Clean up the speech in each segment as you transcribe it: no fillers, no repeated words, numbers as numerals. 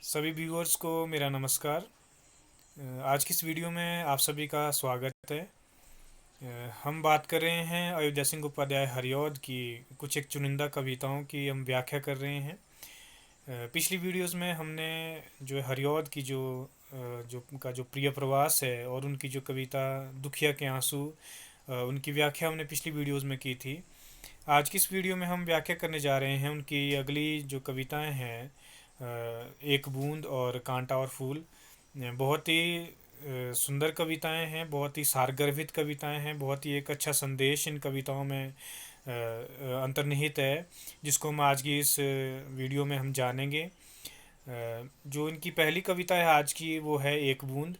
सभी व्यूअर्स को मेरा नमस्कार। आज की इस वीडियो में आप सभी का स्वागत है। हम बात कर रहे हैं अयोध्या सिंह उपाध्याय हरिऔध की कुछ एक चुनिंदा कविताओं की हम व्याख्या कर रहे हैं। पिछली वीडियोस में हमने जो है हरिऔध की जो उनका जो प्रिय प्रवास है और उनकी जो कविता दुखिया के आंसू, उनकी व्याख्या हमने पिछली वीडियोस में की थी। आज की इस वीडियो में हम व्याख्या करने जा रहे हैं उनकी अगली जो कविताएं हैं, एक बूंद और कांटा और फूल। बहुत ही सुंदर कविताएं हैं, बहुत ही सारगर्भित कविताएं हैं, बहुत ही एक अच्छा संदेश इन कविताओं में अंतर्निहित है, जिसको हम आज की इस वीडियो में हम जानेंगे। जो इनकी पहली कविता है आज की, वो है एक बूंद।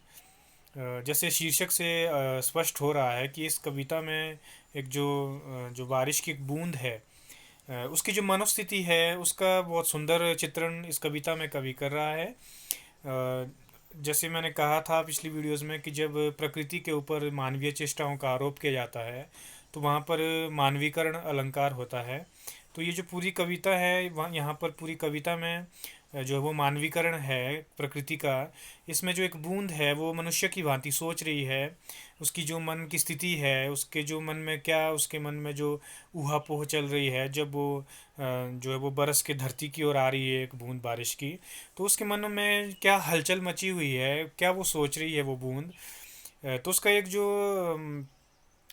जैसे शीर्षक से स्पष्ट हो रहा है कि इस कविता में एक जो बारिश की एक बूंद है, उसकी जो मनोस्थिति है उसका बहुत सुंदर चित्रण इस कविता में कवि कर रहा है। जैसे मैंने कहा था पिछली वीडियोस में कि जब प्रकृति के ऊपर मानवीय चेष्टाओं का आरोप किया जाता है तो वहाँ पर मानवीकरण अलंकार होता है। तो ये जो पूरी कविता है, वहाँ यहाँ पर पूरी कविता में जो है वो मानवीकरण है प्रकृति का। इसमें जो एक बूंद है वो मनुष्य की भांति सोच रही है। उसकी जो मन की स्थिति है, उसके जो मन में क्या, उसके मन में जो ऊहापोह चल रही है जब वो जो है वो बरस के धरती की ओर आ रही है एक बूंद बारिश की, तो उसके मन में क्या हलचल मची हुई है, क्या वो सोच रही है वो बूंद। तो उसका एक जो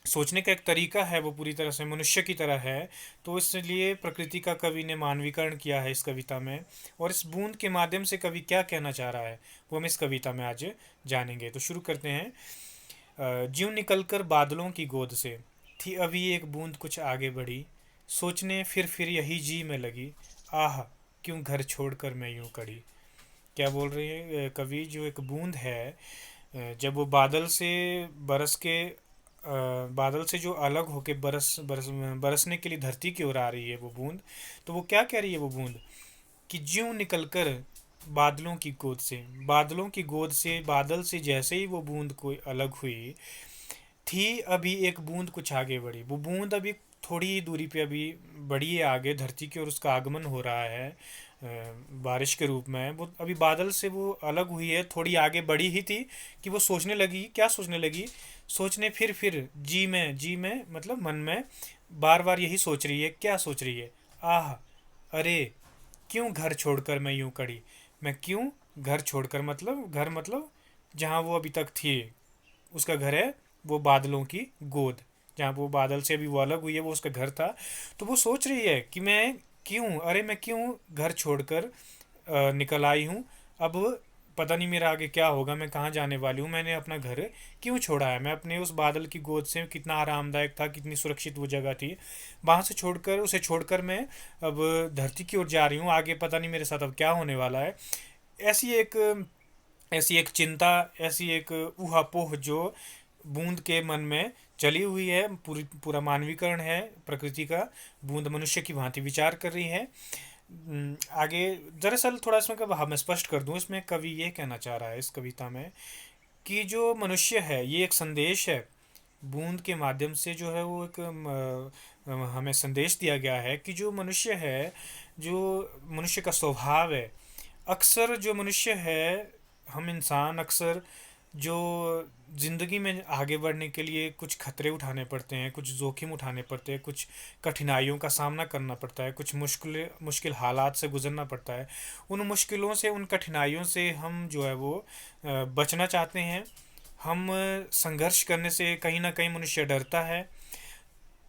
सोचने का एक तरीका है वो पूरी तरह से मनुष्य की तरह है। तो इसलिए प्रकृति का कवि ने मानवीकरण किया है इस कविता में। और इस बूंद के माध्यम से कवि क्या कहना चाह रहा है वो हम इस कविता में आज जानेंगे। तो शुरू करते हैं। ज्यों निकलकर बादलों की गोद से थी अभी एक बूंद कुछ आगे बढ़ी, सोचने फिर यही जी में लगी, आह क्यों घर छोड़कर मैं यूं कड़ी। क्या बोल रही है कवि, जो एक बूंद है, जब वो बादल से बरस के बादल से जो अलग होके बरसने के लिए धरती की ओर आ रही है वो बूंद, तो वो क्या कह रही है वो बूंद कि ज्यों निकलकर बादलों की गोद से, बादलों की गोद से, बादल से जैसे ही वो बूंद कोई अलग हुई थी अभी एक बूंद कुछ आगे बढ़ी। वो बूंद अभी थोड़ी ही दूरी पे अभी बढ़ी है आगे धरती की ओर, उसका आगमन हो रहा है बारिश के रूप में। वो अभी बादल से वो अलग हुई है, थोड़ी आगे बढ़ी ही थी कि वो सोचने लगी। क्या सोचने लगी? सोचने फिर जी में मतलब मन में बार बार यही सोच रही है। क्या सोच रही है? आह, अरे क्यों घर छोड़कर मैं यूं कड़ी। मैं क्यों घर छोड़कर, मतलब घर मतलब जहाँ वो अभी तक थी, उसका घर है वो बादलों की गोद। जहाँ वो बादल से अभी वो अलग हुई है वो उसका घर था। तो वो सोच रही है कि मैं क्यों घर छोड़कर निकल आई हूँ। अब पता नहीं मेरा आगे क्या होगा, मैं कहाँ जाने वाली हूँ, मैंने अपना घर क्यों छोड़ा है। मैं अपने उस बादल की गोद से, कितना आरामदायक था, कितनी सुरक्षित वो जगह थी, वहाँ से छोड़कर, उसे छोड़कर मैं अब धरती की ओर जा रही हूँ। आगे पता नहीं मेरे साथ अब क्या होने वाला है। ऐसी एक ऐसी एक चिंता, ऐसी एक ऊहापोह जो बूंद के मन में चली हुई है। पूरा मानवीकरण है प्रकृति का। बूंद मनुष्य की भांति विचार कर रही है। आगे दरअसल थोड़ा इसमें का मैं स्पष्ट कर दूं, इसमें कवि ये कहना चाह रहा है इस कविता में कि जो मनुष्य है ये एक संदेश है। बूंद के माध्यम से जो है वो एक हमें संदेश दिया गया है कि जो मनुष्य है, जो मनुष्य का स्वभाव है, अक्सर जो मनुष्य है, हम इंसान अक्सर जो ज़िंदगी में आगे बढ़ने के लिए कुछ खतरे उठाने पड़ते हैं, कुछ जोखिम उठाने पड़ते हैं, कुछ कठिनाइयों का सामना करना पड़ता है, कुछ मुश्किल मुश्किल हालात से गुजरना पड़ता है। उन मुश्किलों से, उन कठिनाइयों से हम जो है वो बचना चाहते हैं। हम संघर्ष करने से कहीं ना कहीं मनुष्य डरता है।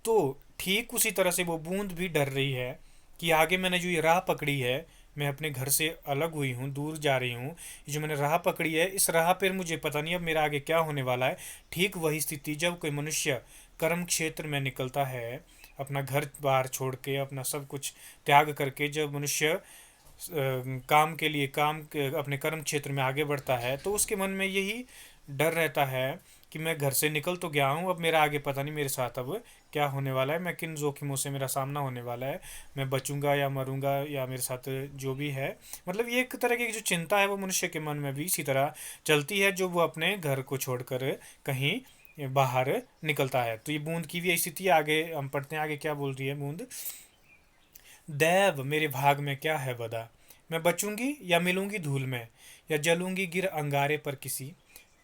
तो ठीक उसी तरह से वो बूंद भी डर रही है कि आगे मैंने जो ये राह पकड़ी है, मैं अपने घर से अलग हुई हूँ, दूर जा रही हूँ, ये जो मैंने राह पकड़ी है, इस राह पर मुझे पता नहीं अब मेरा आगे क्या होने वाला है। ठीक वही स्थिति जब कोई मनुष्य कर्म क्षेत्र में निकलता है, अपना घर बार छोड़ के, अपना सब कुछ त्याग करके जब मनुष्य काम के लिए, अपने कर्म क्षेत्र में आगे बढ़ता है, तो उसके मन में यही डर रहता है कि मैं घर से निकल तो गया हूँ, अब मेरा आगे पता नहीं मेरे साथ अब क्या होने वाला है, मैं किन जोखिमों से मेरा सामना होने वाला है, मैं बचूंगा या मरूंगा या मेरे साथ जो भी है। मतलब ये एक तरह की जो चिंता है वो मनुष्य के मन में भी इसी तरह चलती है, जो वो अपने घर को छोड़कर कहीं बाहर निकलता है। तो ये बूंद की भी स्थिति आगे हम पढ़ते हैं। आगे क्या बोल रही है बूंद? दैव मेरे भाग में क्या है बदा, मैं बचूंगी या मिलूंगी धूल में, या जलूंगी गिर अंगारे पर किसी,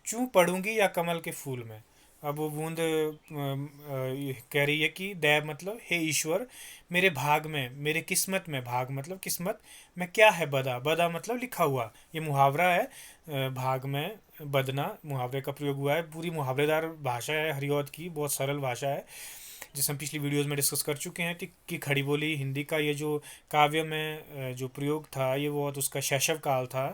चूं पड़ूंगी या कमल के फूल में। अब वो बूंद ये कह रही है कि दैव मतलब हे ईश्वर, मेरे भाग में, मेरे किस्मत में, भाग मतलब किस्मत में क्या है बदा, बदा मतलब लिखा हुआ, ये मुहावरा है। भाग में बदना मुहावरे का प्रयोग हुआ है। पूरी मुहावरेदार भाषा है हरिऔध की, बहुत सरल भाषा है, जिसे हम पिछली वीडियोस में डिस्कस कर चुके हैं कि खड़ी बोली हिंदी का ये जो काव्य में जो प्रयोग था, ये बहुत उसका शैशव काल था,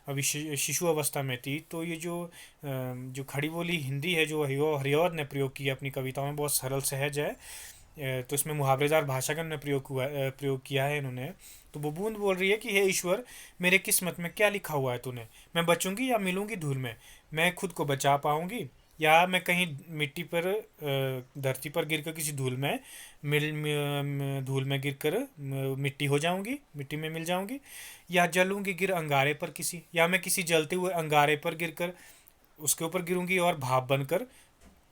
अभी शिशु अवस्था में थी। तो ये जो खड़ी बोली हिंदी है जो हरिऔध ने प्रयोग की अपनी कविताओं में, बहुत सरल सहज है। तो इसमें मुहावरेदार भाषा का प्रयोग किया है इन्होंने। तो वो बूंद बोल रही है कि हे ईश्वर, मेरे किस्मत में क्या लिखा हुआ है तूने, मैं बचूंगी या मिलूंगी धूल में, मैं खुद को बचा पाऊंगी या मैं कहीं मिट्टी पर धरती पर गिरकर किसी धूल में धूल में गिरकर मिट्टी हो जाऊंगी, मिट्टी में मिल जाऊंगी, या जलूंगी गिर अंगारे पर किसी, या मैं किसी जलते हुए अंगारे पर गिरकर उसके ऊपर गिरूंगी और भाप बनकर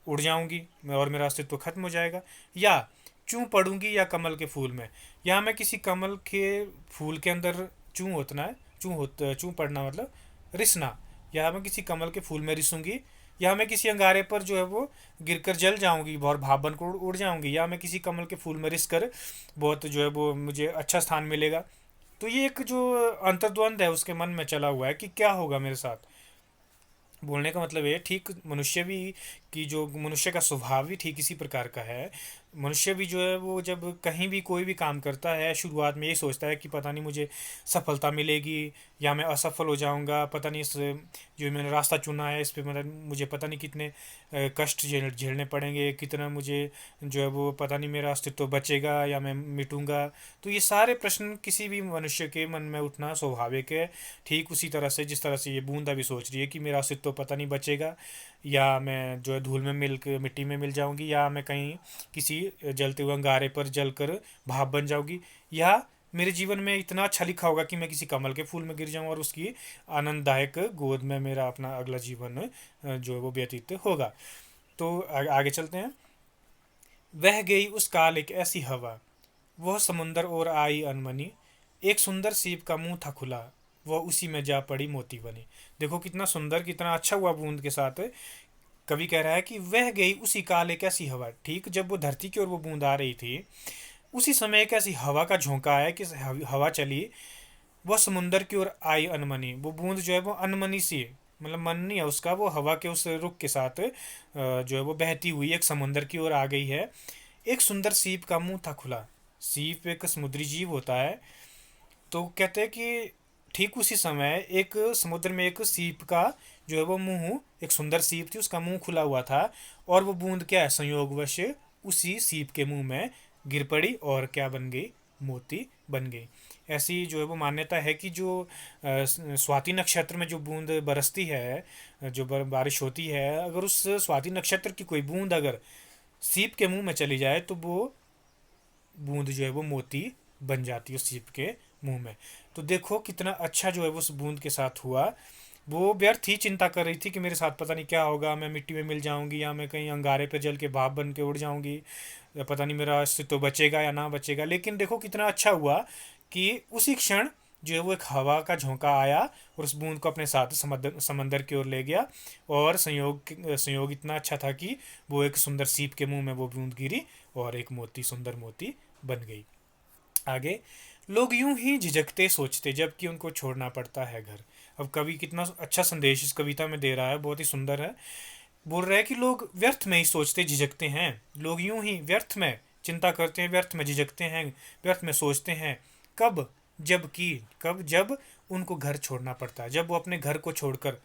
उड़ जाऊंगी और मेरा अस्तित्व खत्म हो जाएगा, या चूं पड़ूंगी या कमल के फूल में, या मैं किसी कमल के फूल के अंदर चूं होतना है, चूं पड़ना मतलब रिसना, या मैं किसी कमल के फूल में रिसूंगी, या मैं किसी अंगारे पर जो है वो गिरकर जल जाऊंगी और भाप बनकर उड़ जाऊंगी, या मैं किसी कमल के फूल में रिस कर बहुत जो है वो मुझे अच्छा स्थान मिलेगा। तो ये एक जो अंतर्द्वंद है उसके मन में चला हुआ है कि क्या होगा मेरे साथ। बोलने का मतलब ये ठीक मनुष्य भी कि जो मनुष्य का स्वभाव भी ठीक इसी प्रकार का है। मनुष्य भी जो है वो जब कहीं भी कोई भी काम करता है शुरुआत में यही सोचता है कि पता नहीं मुझे सफलता मिलेगी या मैं असफल हो जाऊंगा, पता नहीं इस जो मैंने रास्ता चुना है इस पे मतलब मुझे पता नहीं कितने कष्ट झेलने पड़ेंगे, कितना मुझे जो है वो पता नहीं मेरा अस्तित्व बचेगा या मैं मिटूंगा। तो ये सारे प्रश्न किसी भी मनुष्य के मन में उठना स्वाभाविक है। ठीक उसी तरह से जिस तरह से ये बूंदा भी सोच रही है कि मेरा अस्तित्व पता नहीं बचेगा, या मैं जो है धूल में मिल के मिट्टी में मिल जाऊंगी, या मैं कहीं किसी जलते हुए अंगारे पर जलकर भाप बन जाऊंगी, या मेरे जीवन में इतना अच्छा लिखा होगा कि मैं किसी कमल के फूल में गिर जाऊं और उसकी आनंददायक गोद में मेरा अपना अगला जीवन जो है वो व्यतीत होगा। तो आगे चलते हैं। वह गई उस काल एक ऐसी हवा, वह समुंदर और आई अनमनी, एक सुंदर सीप का मुंह था खुला, वह उसी में जा पड़ी मोती बनी। देखो कितना सुंदर, कितना अच्छा हुआ बूंद के साथ। कवि कह रहा है कि वह गई उसी काल एक ऐसी हवा, ठीक जब वो धरती की ओर वो बूंद आ रही थी उसी समय एक ऐसी हवा का झोंका है कि हवा चली, वह समुंदर की ओर आई अनमनी। वो बूंद जो है वो अनमनी सी मतलब मन नहीं है उसका, वो हवा के उस रुख के साथ जो है वो बहती हुई एक समुंदर की ओर आ गई है। एक सुंदर सीप का मुंह था खुला। सीप एक समुद्री जीव होता है। तो कहते हैं कि ठीक उसी समय एक समुद्र में एक सीप का जो है वो मुंह, एक सुंदर सीप थी उसका मुंह खुला हुआ था, और वो बूंद क्या है संयोगवश उसी सीप के मुंह में गिर पड़ी और क्या बन गई, मोती बन गई। ऐसी जो है वो मान्यता है कि जो स्वाति नक्षत्र में जो बूंद बरसती है, जो बारिश होती है, अगर उस स्वाति नक्षत्र की कोई बूंद अगर सीप के मुंह में चली जाए तो वो बूंद जो है वो मोती बन जाती है उस सीप के मुंह में। तो देखो कितना अच्छा जो है वो उस बूंद के साथ हुआ। वो व्यर्थ ही चिंता कर रही थी कि मेरे साथ पता नहीं क्या होगा, मैं मिट्टी में मिल जाऊंगी या मैं कहीं अंगारे पे जल के भाप बन के उड़ जाऊंगी, या पता नहीं मेरा अस्तित्व बचेगा या ना बचेगा। लेकिन देखो कितना अच्छा हुआ कि उसी क्षण जो है वो एक हवा का झोंका आया और उस बूंद को अपने साथ समंदर की ओर ले गया, और संयोग इतना अच्छा था कि वो एक सुंदर सीप के मुंह में वो बूंद गिरी और एक मोती, सुंदर मोती बन गई। आगे, लोग यूं ही झिझकते सोचते जबकि उनको छोड़ना पड़ता है घर। अब कवि कितना अच्छा संदेश इस कविता में दे रहा है, बहुत ही सुंदर है। बोल रहा है कि लोग व्यर्थ में ही सोचते झिझकते हैं, लोग यूं ही व्यर्थ में चिंता करते हैं, व्यर्थ में झिझकते हैं, व्यर्थ में सोचते हैं। कब, कब जब उनको घर छोड़ना पड़ता है, जब वो अपने घर को छोड़कर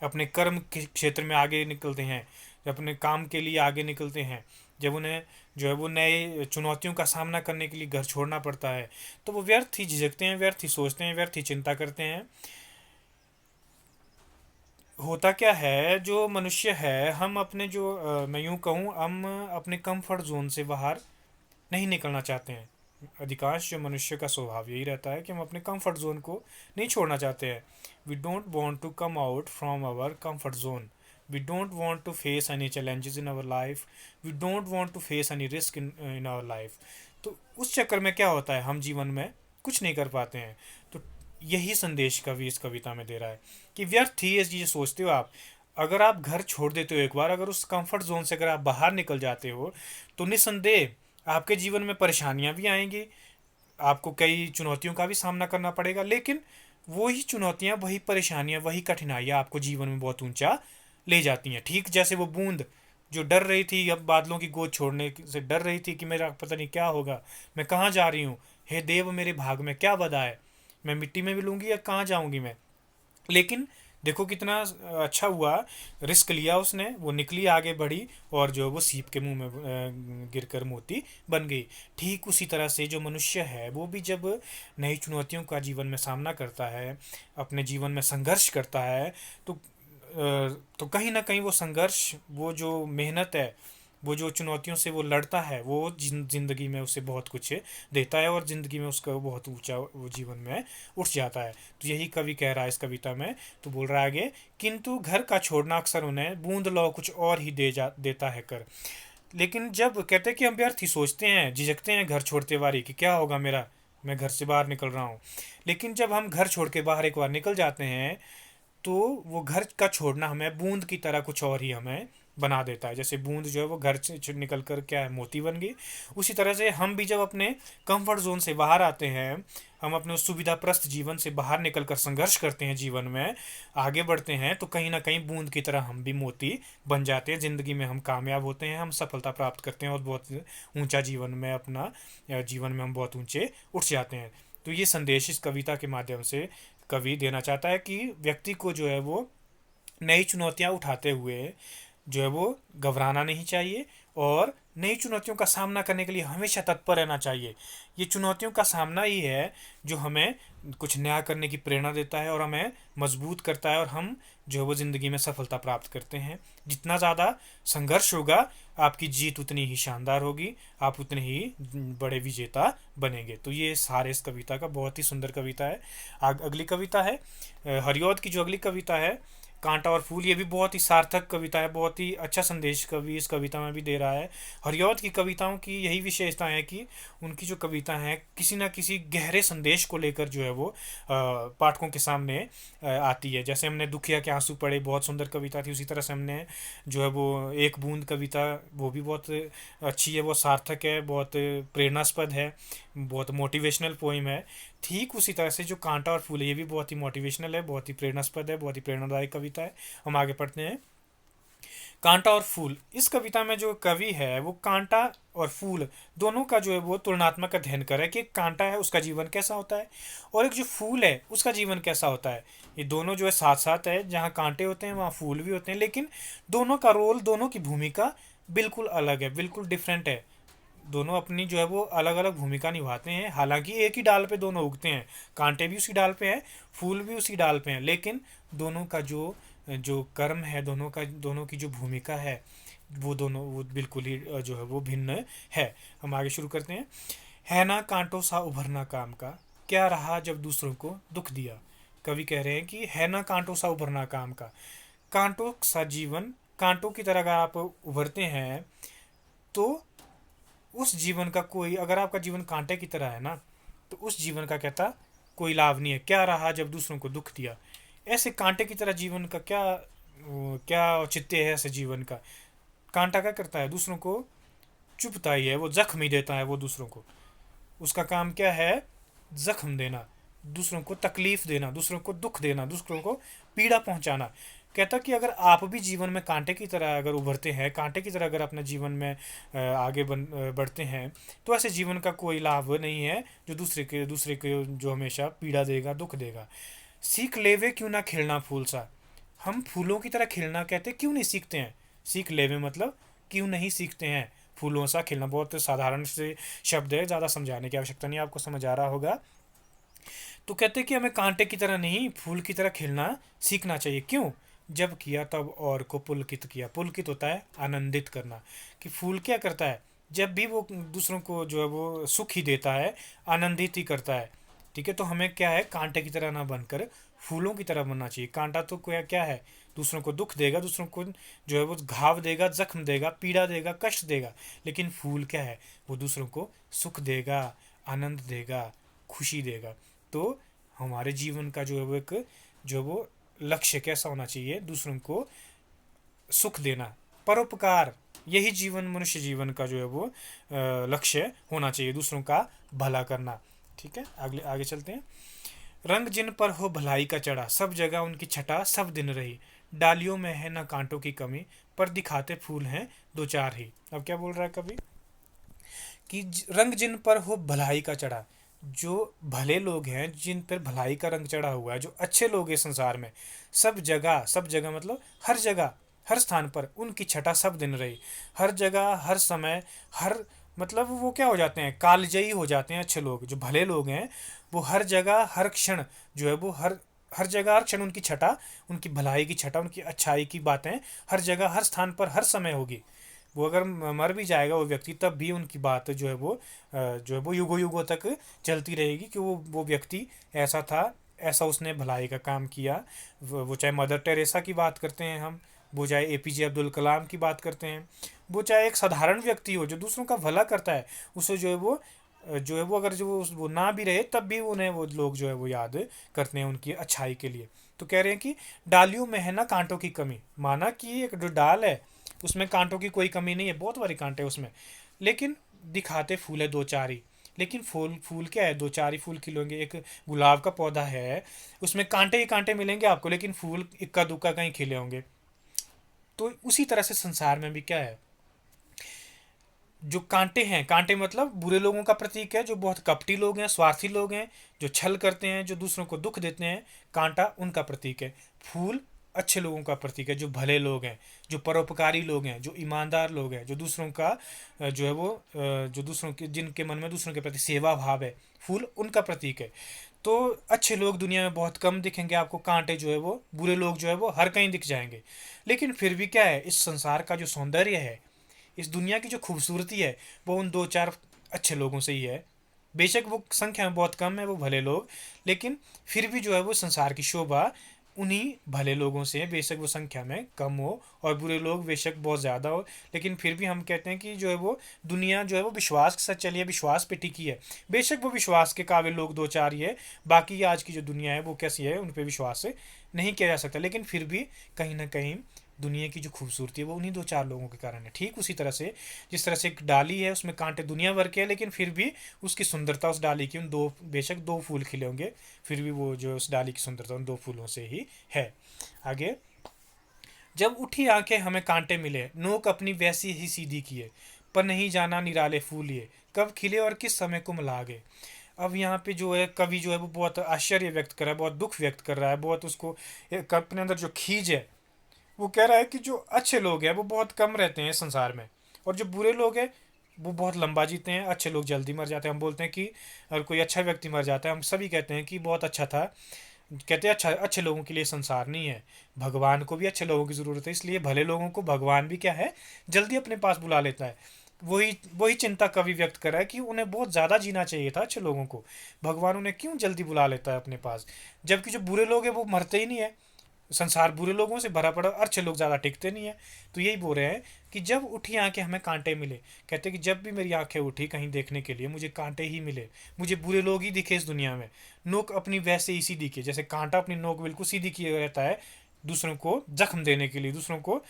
अपने कर्म के क्षेत्र में आगे निकलते हैं, जब अपने काम के लिए आगे निकलते हैं, जब उन्हें जो है वो नए चुनौतियों का सामना करने के लिए घर छोड़ना पड़ता है, तो वो व्यर्थ ही झिझकते हैं, व्यर्थ ही सोचते हैं, व्यर्थ ही चिंता करते हैं। होता क्या है जो मनुष्य है, हम अपने जो मैं यूं कहूँ हम अपने कंफर्ट जोन से बाहर नहीं निकलना चाहते हैं। अधिकांश जो मनुष्य का स्वभाव यही रहता है कि हम अपने कंफर्ट जोन को नहीं छोड़ना चाहते हैं। We don't want to come out from our comfort zone, we don't want to face any challenges in our life, we don't want to face any risk in our life. तो उस चक्कर में क्या होता है, हम जीवन में कुछ नहीं कर पाते हैं। तो यही संदेश कवि इस कविता में दे रहा है कि व्यर्थ ही ये चीज़ें सोचते हो आप। अगर आप घर छोड़ देते हो एक बार, अगर उस कंफर्ट जोन से अगर आप बाहर निकल जाते हो, तो निस्संदेह आपके जीवन में परेशानियां भी आएंगी, आपको कई चुनौतियों का भी सामना करना पड़ेगा, लेकिन वही चुनौतियां, वही परेशानियां, वही कठिनाइयां आपको जीवन में बहुत ऊंचा ले जाती हैं। ठीक जैसे वो बूंद जो डर रही थी, अब बादलों की गोद छोड़ने से डर रही थी कि मेरा पता नहीं क्या होगा, मैं कहाँ जा रही हूँ, हे देव मेरे भाग में क्या बदा है, मैं मिट्टी में मिलूंगी या कहाँ जाऊंगी मैं। लेकिन देखो कितना अच्छा हुआ, रिस्क लिया उसने, वो निकली, आगे बढ़ी, और जो वो सीप के मुंह में गिरकर मोती बन गई। ठीक उसी तरह से जो मनुष्य है वो भी जब नई चुनौतियों का जीवन में सामना करता है, अपने जीवन में संघर्ष करता है, तो तो कहीं ना कहीं वो संघर्ष, वो जो मेहनत है, वो जो चुनौतियों से वो लड़ता है, वो जिंदगी में उसे बहुत कुछ देता है, और जिंदगी में उसका बहुत ऊंचा वो जीवन में उठ जाता है। तो यही कवि कह रहा है इस कविता में। तो बोल रहा है आगे, किंतु घर का छोड़ना अक्सर उन्हें बूंद लो कुछ और ही देता है कर। लेकिन जब कहते हैं कि हम व्यर्थ ही सोचते हैं, झिझकते हैं घर छोड़ते बारी कि क्या होगा मेरा, मैं घर से बाहर निकल रहा हूँ। लेकिन जब हम घर छोड़ के बाहर एक बार निकल जाते हैं, तो वो घर का छोड़ना हमें बूंद की तरह कुछ और ही हमें बना देता है। जैसे बूंद जो है वो घर से निकल कर क्या है, मोती बन गई, उसी तरह से हम भी जब अपने कंफर्ट जोन से बाहर आते हैं, हम अपने उस सुविधाप्रस्त जीवन से बाहर निकल कर संघर्ष करते हैं, जीवन में आगे बढ़ते हैं, तो कहीं ना कहीं बूंद की तरह हम भी मोती बन जाते हैं। ज़िंदगी में हम कामयाब होते हैं, हम सफलता प्राप्त करते हैं, और बहुत ऊंचा जीवन में अपना जीवन में हम बहुत ऊंचे उठ जाते हैं। तो ये संदेश इस कविता के माध्यम से कवि देना चाहता है कि व्यक्ति को जो है वो नई चुनौतियां उठाते हुए जो है वो घबराना नहीं चाहिए, और नई चुनौतियों का सामना करने के लिए हमेशा तत्पर रहना चाहिए। ये चुनौतियों का सामना ही है जो हमें कुछ नया करने की प्रेरणा देता है, और हमें मजबूत करता है, और हम जो है वो ज़िंदगी में सफलता प्राप्त करते हैं। जितना ज़्यादा संघर्ष होगा, आपकी जीत उतनी ही शानदार होगी, आप उतने ही बड़े विजेता बनेंगे। तो ये सारे इस कविता का बहुत ही सुंदर कविता है। अगली कविता है हरिऔध की जो अगली कविता है, कांटा और फूल। ये भी बहुत ही सार्थक कविता है, बहुत ही अच्छा संदेश कवि इस कविता में भी दे रहा है। हरिऔध की कविताओं की यही विशेषता है कि उनकी जो कविता है किसी न किसी गहरे संदेश को लेकर जो है वो पाठकों के सामने आती है। जैसे हमने दुखिया के आंसू पढ़े, बहुत सुंदर कविता थी, उसी तरह से हमने जो है वो एक बूंद कविता, वो भी बहुत अच्छी है, बहुत सार्थक है, बहुत प्रेरणास्पद है, बहुत मोटिवेशनल पोइम है। ठीक उसी तरह से जो कांटा और फूल है, ये भी बहुत ही मोटिवेशनल है, बहुत ही प्रेरणास्पद है, बहुत ही प्रेरणादायक कविता है। हम आगे पढ़ते हैं। कांटा और फूल, इस कविता में जो कवि है वो कांटा और फूल दोनों का जो है वो तुलनात्मक अध्ययन कर रहा है कि एक कांटा है उसका जीवन कैसा होता है, और एक जो फूल है उसका जीवन कैसा होता है। ये दोनों जो है साथ साथ है, जहाँ कांटे होते हैं वहाँ फूल भी होते हैं, लेकिन दोनों का रोल, दोनों की भूमिका बिल्कुल अलग है, बिल्कुल डिफरेंट है। दोनों अपनी जो है वो अलग अलग भूमिका निभाते हैं। हालांकि एक ही डाल पे दोनों उगते हैं, कांटे भी उसी डाल पे हैं, फूल भी उसी डाल पे हैं, लेकिन दोनों का जो जो कर्म है, दोनों की जो भूमिका है, वो दोनों वो बिल्कुल ही जो है वो भिन्न है। हम आगे शुरू करते हैं। है ना कांटों सा उभरना काम का, क्या रहा जब दूसरों को दुख दिया। कवि कह रहे हैं कि है ना कांटों सा उभरना काम का, कांटों सा जीवन, कांटों की तरह अगर आप उभरते हैं, तो उस जीवन का कोई, अगर आपका जीवन कांटे की तरह है ना, तो उस जीवन का कहता कोई लाभ नहीं है। क्या रहा जब दूसरों को दुख दिया। ऐसे कांटे की तरह जीवन का क्या क्या औचित्य है ऐसे जीवन का। कांटा क्या करता है, दूसरों को चुभता ही है, वो जख्म ही देता है, वो दूसरों को, उसका काम क्या है, जख्म देना, दूसरों को तकलीफ देना, दूसरों को दुख देना, दूसरों को पीड़ा पहुंचाना। कहता कि अगर आप भी जीवन में कांटे की तरह अगर उभरते हैं, कांटे की तरह अगर अपने जीवन में आगे बढ़ते हैं, तो ऐसे जीवन का कोई लाभ नहीं है जो दूसरे के जो हमेशा पीड़ा देगा, दुख देगा। सीख लेवे क्यों ना खिलना फूल सा, हम फूलों की तरह खिलना कहते क्यों नहीं सीखते हैं। सीख लेवे मतलब क्यों नहीं सीखते हैं फूलों सा खिलना। बहुत साधारण से शब्द है, ज़्यादा समझाने की आवश्यकता नहीं, आपको समझ आ रहा होगा। तो कहते कि हमें कांटे की तरह नहीं, फूल की तरह खिलना सीखना चाहिए। क्यों, जब किया तब और को पुलकित किया। पुलकित होता है आनंदित करना, कि फूल क्या करता है, जब भी वो दूसरों को जो है वो सुख ही देता है, आनंदित ही करता है। ठीक है, तो हमें क्या है, कांटे की तरह ना बनकर फूलों की तरह बनना चाहिए। कांटा तो क्या क्या है, दूसरों को दुख देगा, दूसरों को जो है वो घाव देगा, जख्म देगा, पीड़ा देगा, कष्ट देगा। लेकिन फूल क्या है, वो दूसरों को सुख देगा, आनंद देगा, खुशी देगा। तो हमारे जीवन का जो है वो एक जो वो लक्ष्य कैसा होना चाहिए, दूसरों को सुख देना, परोपकार, यही जीवन मनुष्य जीवन का जो है वो लक्ष्य होना चाहिए, दूसरों का भला करना। ठीक है, अगले आगे चलते हैं। रंग जिन पर हो भलाई का चढ़ा, सब जगह उनकी छटा सब दिन रही। डालियों में है न कांटों की कमी, पर दिखाते फूल हैं दो चार ही। अब क्या बोल रहा है कवि कि रंग जिन पर हो भलाई का चढ़ा, जो भले लोग हैं, जिन पर भलाई का रंग चढ़ा हुआ है, जो अच्छे लोग हैं संसार में, सब जगह मतलब हर जगह, हर स्थान पर उनकी छटा सब दिन रही। हर जगह, हर समय, हर मतलब वो क्या हो जाते हैं, कालजयी हो जाते हैं अच्छे लोग, जो भले लोग हैं वो हर जगह हर क्षण जो है वो हर हर जगह हर क्षण उनकी छटा, उनकी भलाई की छटा, उनकी अच्छाई की बातें हर जगह हर स्थान पर हर समय होगी। वो अगर मर भी जाएगा वो व्यक्ति, तब भी उनकी बात जो है वो जो है वो युगों युगों तक चलती रहेगी कि वो व्यक्ति ऐसा था, ऐसा उसने भलाई का काम किया। वो चाहे मदर टेरेसा की बात करते हैं हम, वो चाहे एपीजे अब्दुल कलाम की बात करते हैं, वो चाहे एक साधारण व्यक्ति हो जो दूसरों का भला करता है, उसे जो है वो अगर जो वो ना भी रहे तब भी उन्हें वो लोग जो है वो याद करते हैं उनकी अच्छाई के लिए। तो कह रहे हैं कि डालियों में है ना कांटों की कमी, माना कि एक जो डाल है उसमें कांटों की कोई कमी नहीं है, बहुत बारी कांटे उसमें, लेकिन दिखाते फूल है दो चार ही। लेकिन फूल फूल क्या है, दो चार ही फूल खिलेंगे। एक गुलाब का पौधा है, उसमें कांटे ही कांटे मिलेंगे आपको, लेकिन फूल इक्का दुक्का कहीं खिले होंगे। तो उसी तरह से संसार में भी क्या है, जो कांटे हैं, कांटे मतलब बुरे लोगों का प्रतीक है, जो बहुत कपटी लोग हैं, स्वार्थी लोग हैं, जो छल करते हैं, जो दूसरों को दुख देते हैं, कांटा उनका प्रतीक है। फूल अच्छे लोगों का प्रतीक है, जो भले लोग हैं, जो परोपकारी लोग हैं, जो ईमानदार लोग हैं, जो दूसरों का जो है वो जो दूसरों के, जिनके मन में दूसरों के प्रति सेवा भाव है, फूल उनका प्रतीक है। तो अच्छे लोग दुनिया में बहुत कम दिखेंगे आपको, कांटे जो है वो, बुरे लोग जो है वो हर कहीं दिख जाएंगे। लेकिन फिर भी क्या है, इस संसार का जो सौंदर्य है, इस दुनिया की जो खूबसूरती है, वो उन दो चार अच्छे लोगों से ही है। बेशक वो संख्या में बहुत कम है वो भले लोग, लेकिन फिर भी जो है वो संसार की शोभा उन्हीं भले लोगों से है। बेशक वो संख्या में कम हो और बुरे लोग बेशक बहुत ज़्यादा हो, लेकिन फिर भी हम कहते हैं कि जो है वो दुनिया जो है वो विश्वास के साथ चली है, विश्वास पे टिकी है। बेशक वो विश्वास के काबिल लोग दो चार ही है, बाकी आज की जो दुनिया है वो कैसी है, उन पर विश्वास नहीं किया जा सकता। लेकिन फिर भी कहीं ना कहीं दुनिया की जो खूबसूरती है वो उन्हीं दो चार लोगों के कारण है। ठीक उसी तरह से जिस तरह से एक डाली है, उसमें कांटे दुनिया भर के हैं, लेकिन फिर भी उसकी सुंदरता उस डाली की उन दो, बेशक दो फूल खिले होंगे, फिर भी वो जो उस डाली की सुंदरता उन दो फूलों से ही है। आगे, जब उठी आंखें हमें कांटे मिले, नोक अपनी वैसी ही सीधी किए, पर नहीं जाना निराले फूल ये कब खिले और किस समय को मिला गए। अब यहाँ पे जो है कवि जो है वो बहुत आश्चर्य व्यक्त कर रहा है, बहुत दुख व्यक्त कर रहा है, बहुत उसको अपने अंदर जो खींच है, वो कह रहा है कि जो अच्छे लोग हैं वो बहुत कम रहते हैं संसार में, और जो बुरे लोग हैं वो बहुत लंबा जीते हैं। अच्छे लोग जल्दी मर जाते हैं। हम बोलते हैं कि अगर कोई अच्छा व्यक्ति मर जाता है, हम सभी कहते हैं कि बहुत अच्छा था, कहते हैं अच्छा, अच्छे लोगों के लिए संसार नहीं है, भगवान को भी अच्छे लोगों की ज़रूरत है। इसलिए भले लोगों को भगवान भी क्या है, जल्दी अपने पास बुला लेता है। वही वही चिंता कवि व्यक्त कर रहा है कि उन्हें बहुत ज़्यादा जीना चाहिए था अच्छे लोगों को, भगवान उन्हें क्यों जल्दी बुला लेता है अपने पास, जबकि जो बुरे लोग हैं वो मरते ही नहीं है। संसार बुरे लोगों से भरा पड़ा, अच्छे लोग ज़्यादा टिकते नहीं है। तो यही बोल रहे हैं कि जब उठी आंखें हमें कांटे मिले, कहते हैं कि जब भी मेरी आंखें उठी कहीं देखने के लिए, मुझे कांटे ही मिले, मुझे बुरे लोग ही दिखे इस दुनिया में। नोक अपनी वैसे ही सीधी की, जैसे कांटा अपनी नोक बिल्कुल सीधी किए रहता है दूसरों को जख्म देने के लिए, दूसरों को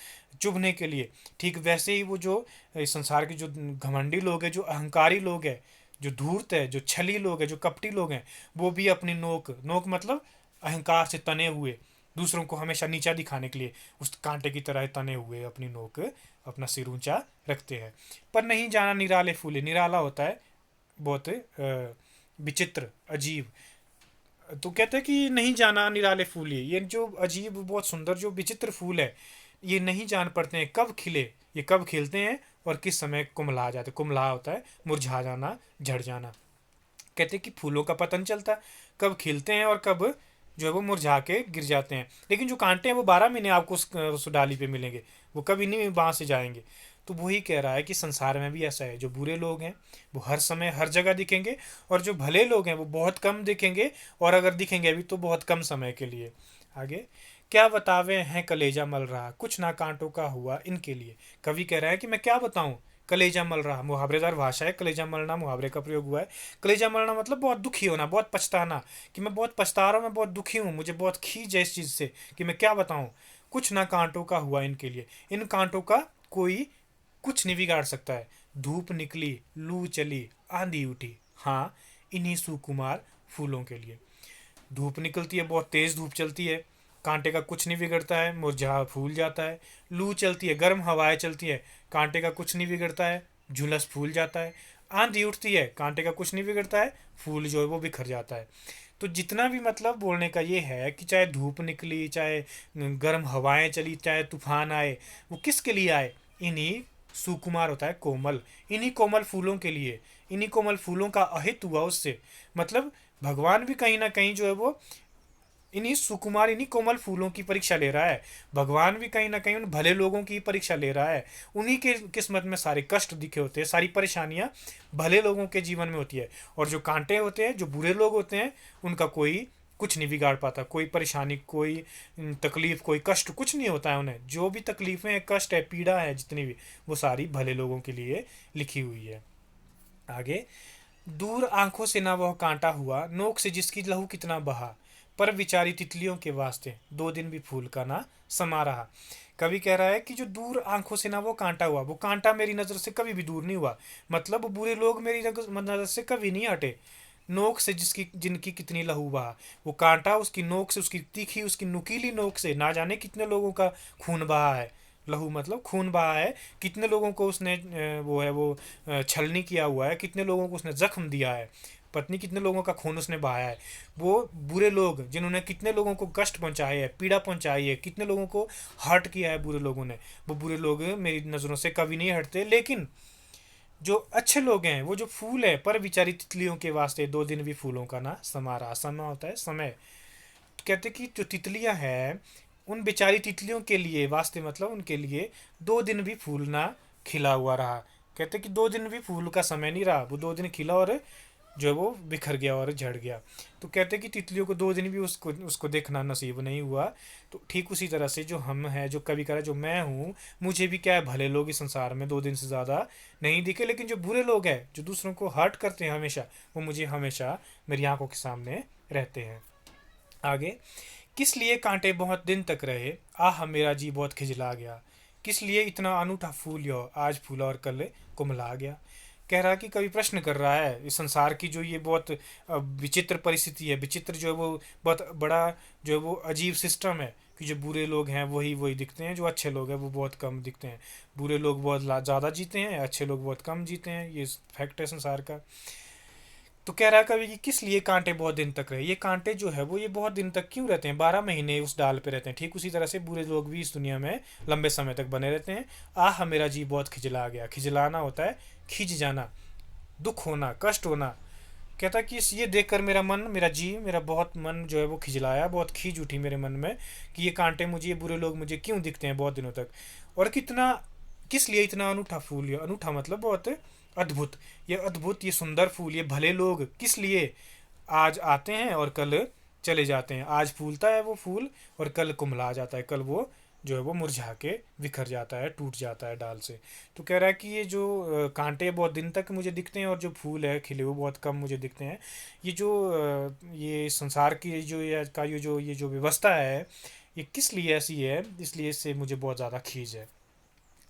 चुभने के लिए, ठीक वैसे ही वो जो इस संसार के जो घमंडी लोग हैं, जो अहंकारी लोग हैं, जो धूर्त है, जो छली लोग हैं, जो कपटी लोग हैं, वो भी अपनी नोक, नोक मतलब अहंकार से तने हुए, दूसरों को हमेशा नीचा दिखाने के लिए उस कांटे की तरह तने हुए अपनी नोक, अपना सिर ऊंचा रखते हैं। पर नहीं जाना निराले फूले, निराला होता है बहुत विचित्र, अजीब। तो कहते हैं कि नहीं जाना निराले फूल, ये जो अजीब बहुत सुंदर जो विचित्र फूल है, ये नहीं जान पड़ते हैं कब खिले, ये कब खिलते हैं और किस समय कुमला जाते, कुमला होता है मुरझा जाना, झड़ जाना। कहते हैं कि फूलों का पता नहीं चलता कब खिलते हैं और कब जो है वो मुरझा के गिर जाते हैं, लेकिन जो कांटे हैं वो 12 महीने आपको उस डाली पे मिलेंगे, वो कभी नहीं वहाँ से जाएंगे। तो वही कह रहा है कि संसार में भी ऐसा है, जो बुरे लोग हैं वो हर समय हर जगह दिखेंगे, और जो भले लोग हैं वो बहुत कम दिखेंगे, और अगर दिखेंगे भी तो बहुत कम समय के लिए। आगे, क्या बतावे हैं कलेजा मल रहा, कुछ ना कांटों का हुआ इनके लिए। कवि कह रहा है कि मैं क्या बताऊं, कलेजा मल रहा, मुहावरेदार भाषा है, कलेजा मलना मुहावरे का प्रयोग हुआ है। कलेजा मलना मतलब बहुत दुखी होना, बहुत पछताना, कि मैं बहुत पछता रहा हूँ, मैं बहुत दुखी हूँ, मुझे बहुत खींच है इस चीज़ से कि मैं क्या बताऊँ। कुछ ना कांटों का हुआ इनके लिए, इन कांटों का कोई कुछ नहीं बिगाड़ सकता है। धूप निकली, लू चली, आंधी उठी, हाँ इन्हीं सुकुमार फूलों के लिए। धूप निकलती है, बहुत तेज़ धूप चलती है, कांटे का कुछ नहीं बिगड़ता है, मुरझा फूल जाता है। लू चलती है, गर्म हवाएं चलती है, कांटे का कुछ नहीं बिगड़ता है, झुलस फूल जाता है। आंधी उठती है, कांटे का कुछ नहीं बिगड़ता है, फूल जो है वो बिखर जाता है। तो जितना भी मतलब बोलने का ये है कि चाहे धूप निकली, चाहे गर्म हवाएं चली, चाहे तूफान आए, वो किसके लिए आए? इन्हीं सुकुमार होता है कोमल, इन्हीं कोमल फूलों के लिए, इन्हीं कोमल फूलों का अहित हुआ उससे। मतलब भगवान भी कहीं ना कहीं जो है वो इन्हीं सुकुमार, इन्हीं कोमल फूलों की परीक्षा ले रहा है। भगवान भी कहीं ना कहीं उन भले लोगों की परीक्षा ले रहा है। उन्हीं के किस्मत में सारे कष्ट दिखे होते हैं, सारी परेशानियां भले लोगों के जीवन में होती है। और जो कांटे होते हैं, जो बुरे लोग होते हैं, उनका कोई कुछ नहीं बिगाड़ पाता, कोई परेशानी, कोई तकलीफ, कोई कष्ट कुछ नहीं होता है उन्हें। जो भी तकलीफें हैं, कष्ट है, पीड़ा है, जितनी भी, वो सारी भले लोगों के लिए लिखी हुई है। आगे, दूर आंखों से ना वह कांटा हुआ, नोक से जिसकी लहू कितना बहा, पर विचारी तितलियों के वास्ते 2 दिन भी फूल का ना समा रहा। कवि कह रहा है कि जो दूर आंखों से ना वो कांटा हुआ, वो कांटा मेरी नज़र से कभी भी दूर नहीं हुआ। मतलब वो बुरे लोग मेरी नज़र से कभी नहीं हटे। नोक से जिसकी जिनकी कितनी लहू बहा, वो कांटा उसकी नोक से, उसकी तीखी, उसकी नुकीली नोक से ना जाने कितने लोगों का खून बहा है। लहू मतलब खून बहा है, कितने लोगों को उसने वो है वो छलनी किया हुआ है, कितने लोगों को उसने जख्म दिया है, पत्नी कितने लोगों का खून उसने बहाया है। वो बुरे लोग जिन्होंने कितने लोगों को कष्ट पहुंचाए है, पीड़ा पहुंचाई है, कितने लोगों को हर्ट किया है बुरे लोगों ने, वो बुरे लोग मेरी नज़रों से कभी नहीं हटते। लेकिन जो अच्छे लोग हैं, वो जो फूल है, पर बेचारी तितलियों के वास्ते 2 दिन भी फूलों का ना समा रहा। समा होता है समय। कहते कि जो तितलियां हैं, उन बेचारी तितलियों के लिए वास्ते, मतलब उनके लिए 2 दिन भी फूल ना खिला हुआ रहा। कहते कि 2 दिन भी फूल का समय नहीं रहा, वो 2 दिन खिला और जो है वो बिखर गया और झड़ गया। तो कहते कि तितलियों को 2 दिन भी उसको उसको देखना नसीब नहीं हुआ। तो ठीक उसी तरह से जो हम हैं, जो कभी करा, जो मैं हूँ, मुझे भी क्या है, भले लोग इस संसार में 2 दिन से ज़्यादा नहीं दिखे, लेकिन जो बुरे लोग हैं, जो दूसरों को हर्ट करते हैं हमेशा, वो मुझे हमेशा मेरी आंखों के सामने रहते हैं। आगे, किस लिए कांटे बहुत दिन तक रहे, आह मेरा जी बहुत खिजला गया। किस लिए इतना अनूठा फूल यो आज फूला और कल कुमला गया। कह रहा है कि कवि प्रश्न कर रहा है इस संसार की जो ये बहुत विचित्र परिस्थिति है, विचित्र जो है वो बहुत बड़ा जो है वो अजीब सिस्टम है, कि जो बुरे लोग हैं वही वही दिखते हैं, जो अच्छे लोग हैं वो बहुत कम दिखते हैं। बुरे लोग बहुत ज़्यादा जीते हैं, अच्छे लोग बहुत कम जीते हैं, ये फैक्ट है संसार का। तो कह रहा है कवि कि किस लिए कांटे बहुत दिन तक रहे। ये कांटे जो है वो ये बहुत दिन तक क्यों रहते हैं, 12 महीने उस डाल पे रहते हैं। ठीक उसी तरह से बुरे लोग भी इस दुनिया में लंबे समय तक बने रहते हैं। आह मेरा जी बहुत खिजला गया। खिजलाना होता है खिंच जाना, दुख होना, कष्ट होना। कहता कि ये देखकर मेरा मन, मेरा जी, मेरा बहुत मन जो है वो खिजलाया, बहुत खींच उठी मेरे मन में, कि ये कांटे मुझे, ये बुरे लोग मुझे क्यों दिखते हैं बहुत दिनों तक। और कितना, किस लिए इतना अनूठा फूल, ये अनूठा मतलब बहुत अद्भुत, ये अद्भुत, ये सुंदर फूल, ये भले लोग किस लिए आज आते हैं और कल चले जाते हैं। आज फूलता है वो फूल और कल कुमला जाता है, कल वो जो है वो मुरझा के बिखर जाता है, टूट जाता है डाल से। तो कह रहा है कि ये जो कांटे बहुत दिन तक मुझे दिखते हैं और जो फूल है खिले हुए बहुत कम मुझे दिखते हैं। ये जो ये संसार की जो ये जो व्यवस्था है, ये किस लिए ऐसी है, इसलिए इससे मुझे बहुत ज़्यादा खींच है।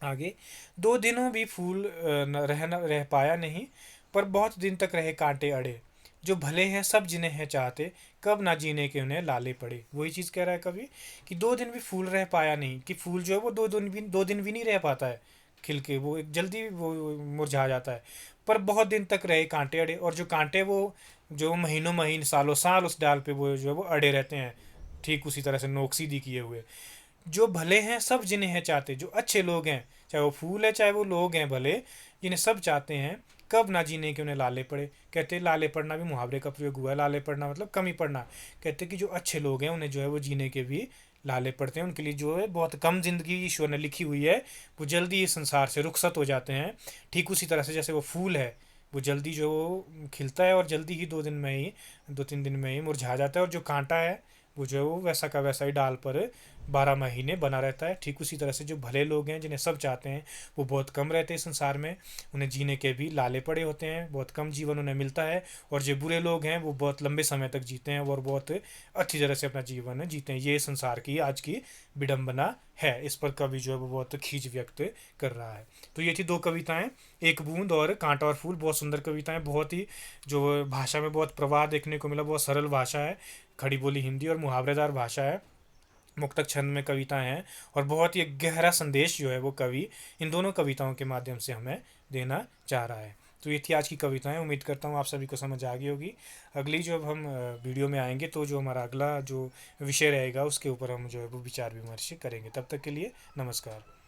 आगे, 2 दिनों भी फूल रह पाया नहीं, पर बहुत दिन तक रहे कांटे अड़े। जो भले हैं सब जिन्हें हैं चाहते, कब ना जीने के उन्हें लाले पड़े। वही चीज़ कह रहा है कभी, कि 2 दिन भी फूल रह पाया नहीं, कि फूल जो है वो 2 दिन भी नहीं रह पाता है खिल के, वो एक जल्दी वो मुरझा जाता है। पर बहुत दिन तक रहे कांटे अड़े, और जो कांटे वो जो महीनों महीन, सालों साल उस डाल पे वो जो है वो अड़े रहते हैं, ठीक उसी तरह से नोक सीधी किए हुए। जो भले हैं सब जिन्हें हैं चाहते, जो अच्छे लोग हैं, चाहे वो फूल है चाहे वो लोग हैं भले, जिन्हें सब चाहते हैं, कब ना जीने के उन्हें लाले पड़े। कहते हैं लाले पड़ना भी मुहावरे का प्रयोग हुआ है, लाले पड़ना मतलब कमी पड़ना। कहते हैं कि जो अच्छे लोग हैं उन्हें जो है वो जीने के भी लाले पड़ते हैं, उनके लिए जो है बहुत कम जिंदगी ईश्वर ने लिखी हुई है, वो जल्दी इस संसार से रुखसत हो जाते हैं। ठीक उसी तरह से जैसे वो फूल है, वो जल्दी जो खिलता है और जल्दी ही 2 दिन में ही, 2-3 दिन में ही मुरझा जाता है, और जो कांटा है वो जो है वो वैसा का वैसा ही डाल पर 12 महीने बना रहता है। ठीक उसी तरह से जो भले लोग हैं जिन्हें सब चाहते हैं वो बहुत कम रहते हैं संसार में, उन्हें जीने के भी लाले पड़े होते हैं, बहुत कम जीवन उन्हें मिलता है। और जो बुरे लोग हैं वो बहुत लंबे समय तक जीते हैं और बहुत अच्छी तरह से अपना जीवन जीते हैं। ये संसार की आज की विडंबना है। इस पर कवि जो है वो बहुत खींच व्यक्त कर रहा है। तो ये थी दो कविताएं, एक बूंद और कांटा और फूल। बहुत सुंदर कविताएं, बहुत ही जो भाषा में बहुत प्रवाह देखने को मिला, बहुत सरल भाषा है, खड़ी बोली हिंदी और मुहावरेदार भाषा है, मुक्तक छंद में कविताएं हैं, और बहुत ही गहरा संदेश जो है वो कवि इन दोनों कविताओं के माध्यम से हमें देना चाह रहा है। तो ये थी आज की कविताएं। उम्मीद करता हूँ आप सभी को समझ आ गई होगी। अगली जो अब हम वीडियो में आएंगे तो जो हमारा अगला जो विषय रहेगा उसके ऊपर हम जो है वो विचार विमर्श करेंगे। तब तक के लिए नमस्कार।